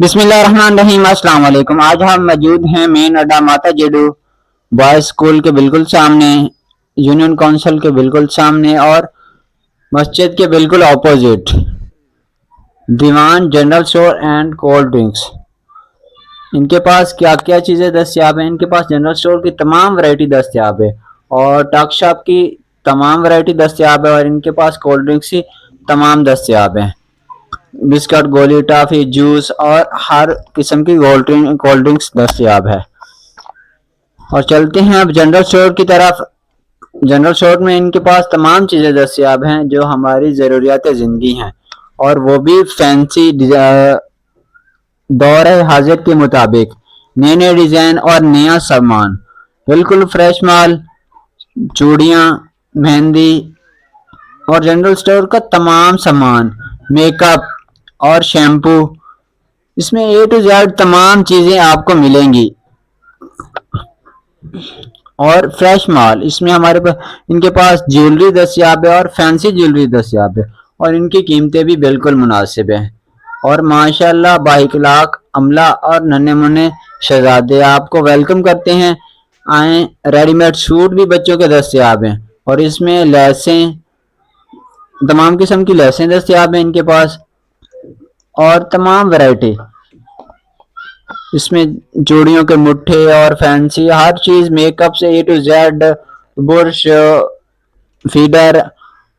بسم اللہ الرحمن الرحیم۔ السلام علیکم۔ آج ہم موجود ہیں مین اڈا ماتا جیڈو بوائز اسکول کے بالکل سامنے، یونین کونسل کے بالکل سامنے اور مسجد کے بالکل opposite Diwan general store and cold drinks. ان کے پاس کیا کیا چیزیں دستیاب ہیں؟ ان کے پاس جنرل اسٹور کی تمام ورائٹی دستیاب ہے اور ٹاک شاپ کی تمام ورائٹی دستیاب ہے، اور ان کے پاس کولڈ ڈرنکس کی تمام دستیاب ہیں، بسکٹ، گولی، ٹافی، جوس اور ہر قسم کی کولڈ ڈرنکس دستیاب ہے۔ اور چلتے ہیں اب جنرل اسٹور کی طرف۔ جنرل اسٹور میں ان کے پاس تمام چیزیں دستیاب ہیں جو ہماری ضروریات زندگی ہیں، اور وہ بھی فینسی دور حاضر کے مطابق، نئے نئے ڈیزائن اور نیا سامان، بالکل فریش مال، چوڑیاں، مہندی اور جنرل اسٹور کا تمام سامان، میک اپ اور شیمپو، اس میں اے ٹو زیڈ تمام چیزیں آپ کو ملیں گی اور فریش مال۔ اس میں ہمارے پاس ان کے پاس جیولری دستیاب ہے اور فینسی جیولری دستیاب ہے، اور ان کی قیمتیں بھی بالکل مناسب ہیں، اور ماشاءاللہ بااخلاق عملہ اور ننھے منھے شہزادے آپ کو ویلکم کرتے ہیں۔ آئیں، ریڈی میڈ سوٹ بھی بچوں کے دستیاب ہیں، اور اس میں لیسیں، تمام قسم کی لیسیں دستیاب ہیں ان کے پاس، اور تمام ورائٹی، اس میں چوڑیوں کے مٹھے اور فینسی ہر چیز، میک اپ سے A to Z, brush, feeder,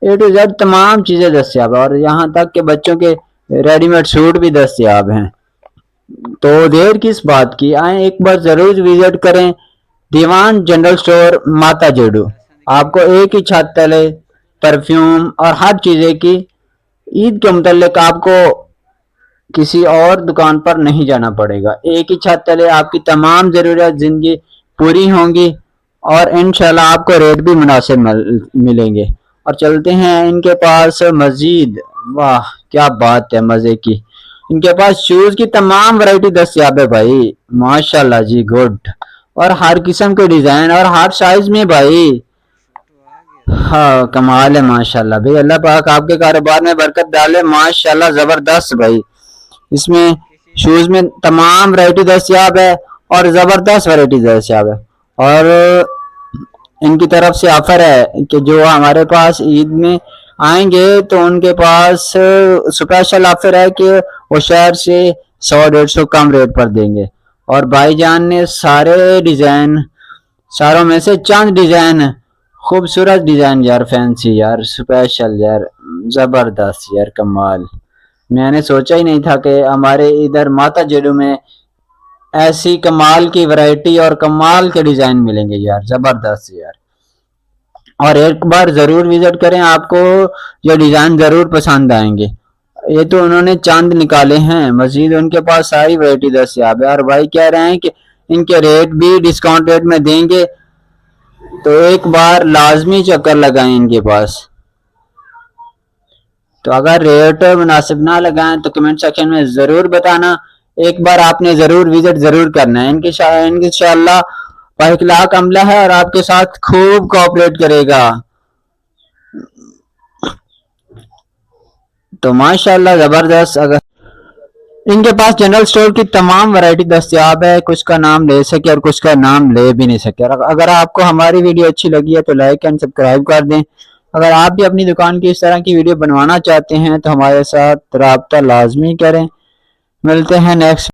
A to Z تمام چیزیں دستیاب ہیں، اور یہاں تک کہ بچوں کے ریڈی میڈ سوٹ بھی دستیاب ہیں۔ تو دیر کس بات کی، آئیں ایک بار ضرور وزٹ کریں دیوان جنرل اسٹور ماتا جیڈو۔ آپ کو ایک ہی چھت تلے پرفیوم اور ہر چیزیں کی عید کے متعلق آپ کو کسی اور دکان پر نہیں جانا پڑے گا، ایک ہی چھت تلے آپ کی تمام ضروریات زندگی پوری ہوں گی، اور انشاءاللہ آپ کو ریٹ بھی مناسب ملیں گے۔ اور چلتے ہیں ان کے پاس مزید، واہ کیا بات ہے مزے کی، ان کے پاس شوز کی تمام ورائٹی دستیاب ہے بھائی، ماشاءاللہ جی، گڈ، اور ہر قسم کے ڈیزائن اور ہر سائز میں بھائی، ہاں کمال ہے ماشاءاللہ بھائی، اللہ پاک آپ کے کاروبار میں برکت ڈالے، ماشاءاللہ زبردست بھائی۔ اس میں شوز میں تمام ورائٹی دستیاب ہے اور زبردست ورائٹی دستیاب ہے، اور ان کی طرف سے آفر ہے کہ جو ہمارے پاس عید میں آئیں گے تو ان کے پاس اسپیشل آفر ہے کہ وہ شہر سے 100-150 کم ریٹ پر دیں گے، اور بھائی جان نے سارے ڈیزائن، ساروں میں سے چند ڈیزائن، خوبصورت ڈیزائن یار، فینسی یار، اسپیشل یار، زبردست یار، کمال۔ میں نے سوچا ہی نہیں تھا کہ ہمارے ادھر ماتا جیڈو میں ایسی کمال کی ورائٹی اور کمال کے ڈیزائن ملیں گے یار، زبردست یار۔ اور ایک بار ضرور وزٹ کریں، آپ کو یہ ڈیزائن ضرور پسند آئیں گے۔ یہ تو انہوں نے چاند نکالے ہیں، مزید ان کے پاس ساری ورائٹی دستیاب ہے، اور بھائی کہہ رہے ہیں کہ ان کے ریٹ بھی ڈسکاؤنٹ ریٹ میں دیں گے، تو ایک بار لازمی چکر لگائیں ان کے پاس۔ تو اگر ریٹ مناسب نہ لگائیں تو کمنٹ سیکشن میں ضرور بتانا، ایک بار آپ نے ضرور وزٹ ضرور کرنا ہے۔ انشاءاللہ بااخلاق عملہ ہے اور آپ کے ساتھ خوب کوآپریٹ کرے گا، تو ماشاءاللہ زبردست۔ اگر ان کے پاس جنرل اسٹور کی تمام ورائٹی دستیاب ہے، کچھ کا نام لے سکے اور کچھ کا نام لے بھی نہیں سکے۔ اگر آپ کو ہماری ویڈیو اچھی لگی ہے تو لائک اینڈ سبسکرائب کر دیں۔ اگر آپ بھی اپنی دکان کی اس طرح کی ویڈیو بنوانا چاہتے ہیں تو ہمارے ساتھ رابطہ لازمی کریں۔ ملتے ہیں نیکسٹ